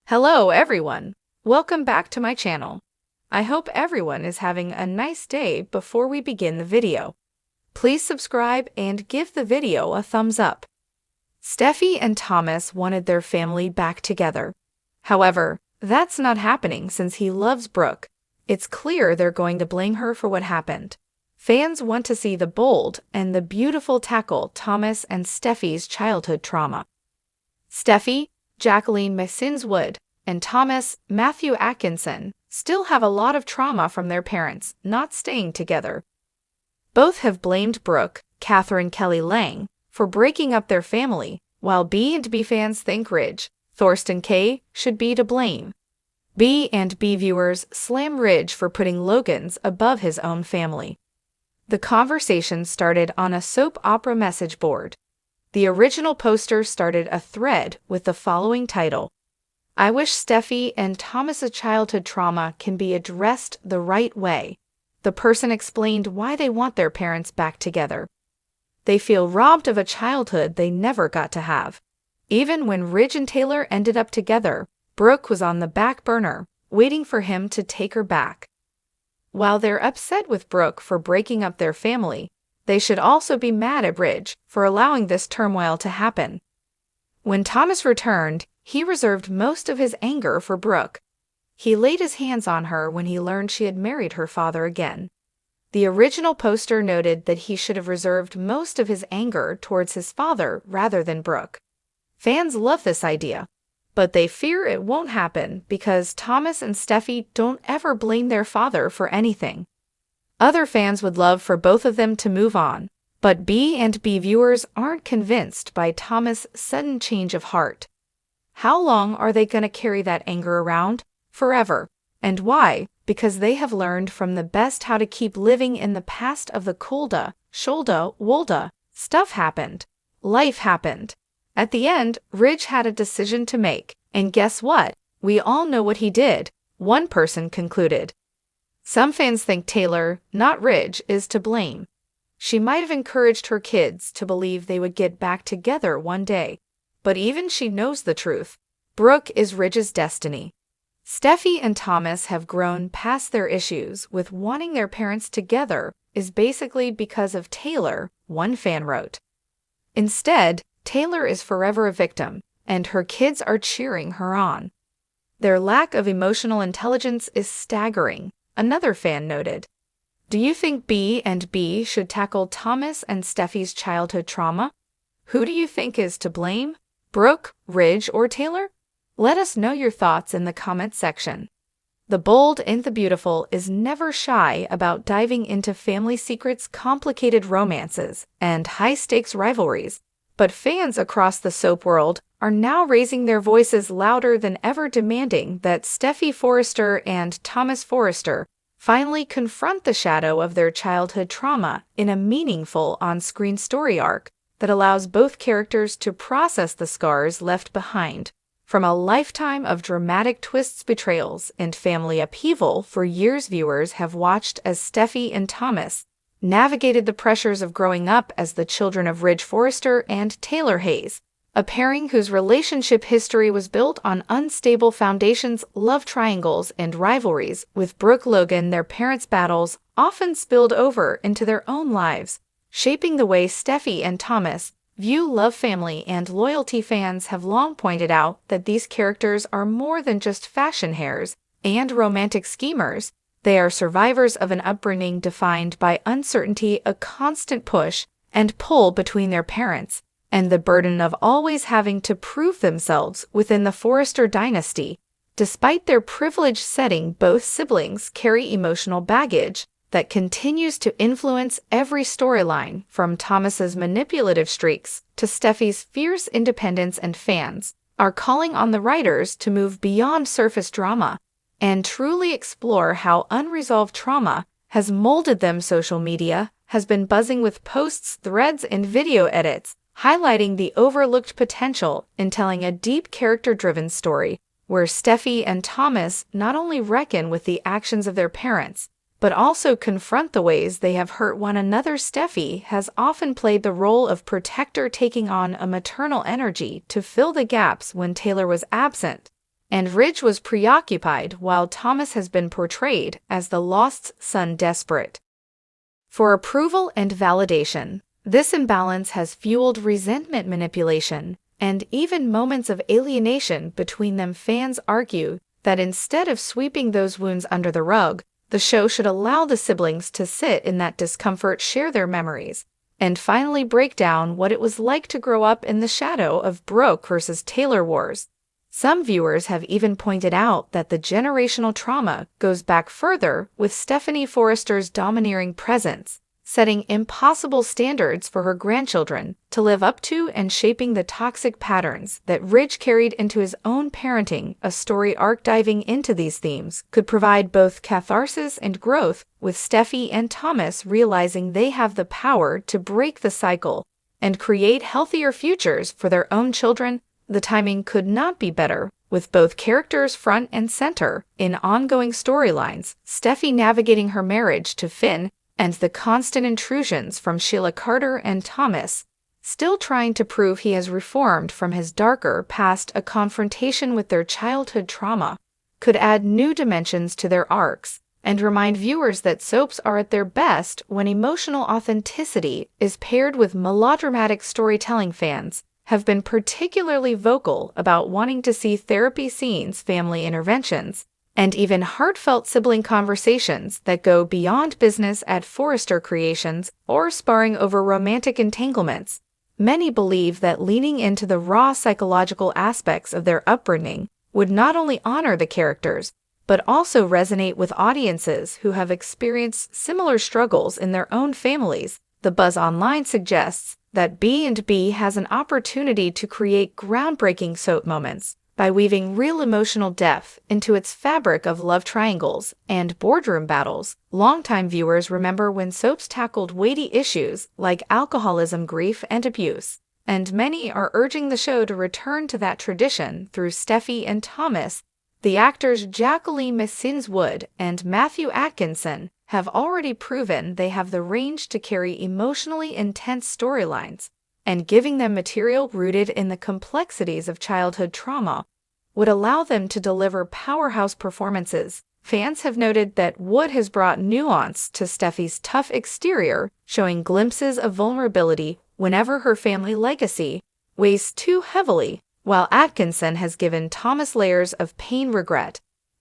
Hello everyone! Welcome back to my channel. I hope everyone is having a nice day. Before we begin the video, please subscribe and give the video a thumbs up. Steffy and Thomas wanted their family back together. However, that's not happening since he loves Brooke. It's clear they're going to blame her for what happened. Fans want to see the bold and the beautiful tackle Thomas and Steffy's childhood trauma. Steffy, Jacqueline Massinswood, and Thomas Matthew Atkinson still have a lot of trauma from their parents not staying together. Both have blamed Brooke, Catherine Kelly Lang, for breaking up their family, while B&B fans think Ridge, Thorsten Kaye, should be to blame. B&B viewers slam Ridge for putting Logan's above his own family. The conversation started on a soap opera message board. The original poster started a thread with the following title: "I wish Steffy and Thomas's childhood trauma can be addressed the right way." The person explained why they want their parents back together. They feel robbed of a childhood they never got to have. Even when Ridge and Taylor ended up together, Brooke was on the back burner, waiting for him to take her back. While they're upset with Brooke for breaking up their family, they should also be mad at Ridge for allowing this turmoil to happen. When Thomas returned, he reserved most of his anger for Brooke. He laid his hands on her when he learned she had married her father again. The original poster noted that he should have reserved most of his anger towards his father rather than Brooke. Fans love this idea, but they fear it won't happen because Thomas and Steffy don't ever blame their father for anything. Other fans would love for both of them to move on, but B&B viewers aren't convinced by Thomas' sudden change of heart. How long are they going to carry that anger around? Forever. And why? Because they have learned from the best how to keep living in the past of the coulda, shoulda, woulda. Stuff happened. Life happened. At the end, Ridge had a decision to make, and guess what? We all know what he did, one person concluded. Some fans think Taylor, not Ridge, is to blame. She might have encouraged her kids to believe they would get back together one day, but even she knows the truth. Brooke is Ridge's destiny. Steffy and Thomas have grown past their issues with wanting their parents together is basically because of Taylor, one fan wrote. Instead, Taylor is forever a victim, and her kids are cheering her on. Their lack of emotional intelligence is staggering, another fan noted. Do you think B&B should tackle Thomas and Steffy's childhood trauma? Who do you think is to blame? Brooke, Ridge, or Taylor? Let us know your thoughts in the comment section. The Bold and the Beautiful is never shy about diving into family secrets, complicated romances, and high-stakes rivalries, but fans across the soap world are now raising their voices louder than ever, demanding that Steffy Forrester and Thomas Forrester finally confront the shadow of their childhood trauma in a meaningful on-screen story arc that allows both characters to process the scars left behind from a lifetime of dramatic twists, betrayals, and family upheaval. For years, viewers have watched as Steffy and Thomas navigated the pressures of growing up as the children of Ridge Forrester and Taylor Hayes, a pairing whose relationship history was built on unstable foundations, love triangles, and rivalries. With Brooke Logan, their parents' battles often spilled over into their own lives, shaping the way Steffy and Thomas view love, family, and loyalty. Fans have long pointed out that these characters are more than just fashion hares and romantic schemers. They are survivors of an upbringing defined by uncertainty, a constant push and pull between their parents, and the burden of always having to prove themselves within the Forrester dynasty. Despite their privileged setting, both siblings carry emotional baggage that continues to influence every storyline, from Thomas's manipulative streaks to Steffy's fierce independence, and fans are calling on the writers to move beyond surface drama and truly explore how unresolved trauma has molded them. Social media has been buzzing with posts, threads, and video edits highlighting the overlooked potential in telling a deep character-driven story where Steffy and Thomas not only reckon with the actions of their parents, but also confront the ways they have hurt one another. Steffy has often played the role of protector, taking on a maternal energy to fill the gaps when Taylor was absent, and Ridge was preoccupied while Thomas has been portrayed as the lost son desperate for approval and validation. This imbalance has fueled resentment manipulation and even moments of alienation between them. Fans argue that instead of sweeping those wounds under the rug, the show should allow the siblings to sit in that discomfort, share their memories, and finally break down what it was like to grow up in the shadow of Brooke versus Taylor wars. Some viewers have even pointed out that the generational trauma goes back further, with Stephanie Forrester's domineering presence setting impossible standards for her grandchildren to live up to and shaping the toxic patterns that Ridge carried into his own parenting. A story arc diving into these themes could provide both catharsis and growth, with Steffy and Thomas realizing they have the power to break the cycle and create healthier futures for their own children. The timing could not be better, with both characters front and center in ongoing storylines, Steffy navigating her marriage to Finn and the constant intrusions from Sheila Carter, and Thomas still trying to prove he has reformed from his darker past. A confrontation with their childhood trauma could add new dimensions to their arcs and remind viewers that soaps are at their best when emotional authenticity is paired with melodramatic storytelling. Fans have been particularly vocal about wanting to see therapy scenes, family interventions, and even heartfelt sibling conversations that go beyond business at Forrester Creations or sparring over romantic entanglements. Many believe that leaning into the raw psychological aspects of their upbringing would not only honor the characters, but also resonate with audiences who have experienced similar struggles in their own families. The buzz online suggests that B&B has an opportunity to create groundbreaking soap moments by weaving real emotional depth into its fabric of love triangles and boardroom battles. Longtime viewers remember when soaps tackled weighty issues like alcoholism, grief, and abuse, and many are urging the show to return to that tradition through Steffy and Thomas. The actors Jacqueline Massins-Wood and Matthew Atkinson have already proven they have the range to carry emotionally intense storylines, and giving them material rooted in the complexities of childhood trauma would allow them to deliver powerhouse performances. Fans have noted that Wood has brought nuance to Steffy's tough exterior, showing glimpses of vulnerability whenever her family legacy weighs too heavily, while Atkinson has given Thomas layers of pain, regret,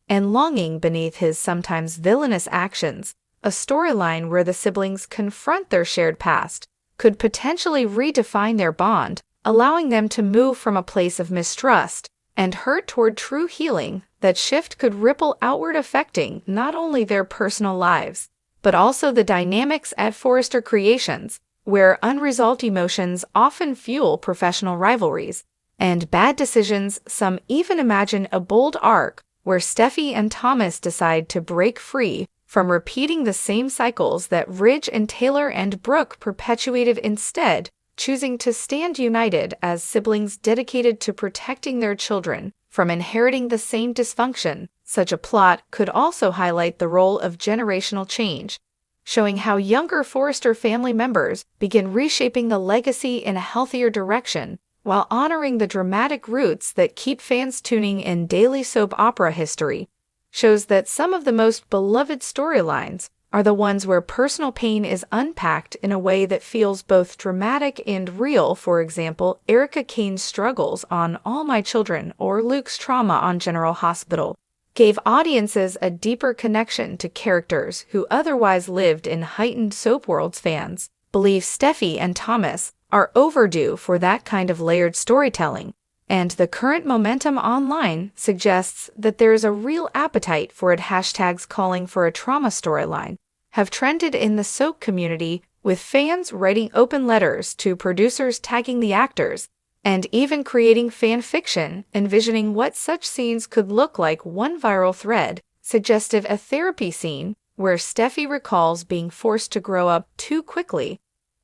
and longing beneath his sometimes villainous actions. A storyline where the siblings confront their shared past could potentially redefine their bond, allowing them to move from a place of mistrust and hurt toward true healing. That shift could ripple outward, affecting not only their personal lives, but also the dynamics at Forrester Creations, where unresolved emotions often fuel professional rivalries and bad decisions. Some even imagine a bold arc where Steffy and Thomas decide to break free from repeating the same cycles that Ridge and Taylor and Brooke perpetuated, instead choosing to stand united as siblings dedicated to protecting their children from inheriting the same dysfunction. Such a plot could also highlight the role of generational change, showing how younger Forrester family members begin reshaping the legacy in a healthier direction, while honoring the dramatic roots that keep fans tuning in. Daily soap opera history shows that some of the most beloved storylines are the ones where personal pain is unpacked in a way that feels both dramatic and real. For example, Erica Kane's struggles on All My Children or Luke's trauma on General Hospital gave audiences a deeper connection to characters who otherwise lived in heightened soap worlds. Fans believe Steffy and Thomas are overdue for that kind of layered storytelling, and the current momentum online suggests that there is a real appetite for it. Hashtags calling for a trauma storyline have trended in the soap community, with fans writing open letters to producers, tagging the actors, and even creating fan fiction envisioning what such scenes could look like. One viral thread suggested a therapy scene where Steffy recalls being forced to grow up too quickly,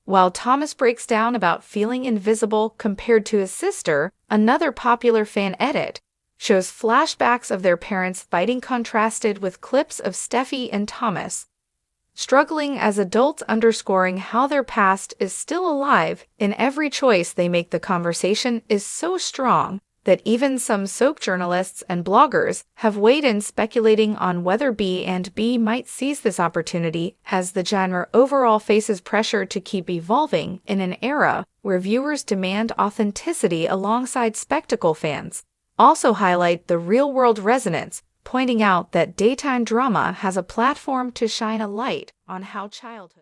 while Thomas breaks down about feeling invisible compared to his sister. Another popular fan edit shows flashbacks of their parents fighting, contrasted with clips of Steffy and Thomas struggling as adults, underscoring how their past is still alive in every choice they make. The conversation is so strong that even some soap journalists and bloggers have weighed in speculating on whether B&B might seize this opportunity as the genre overall faces pressure to keep evolving in an era where viewers demand authenticity alongside spectacle. Fans also highlight the real-world resonance, pointing out that daytime drama has a platform to shine a light on how childhood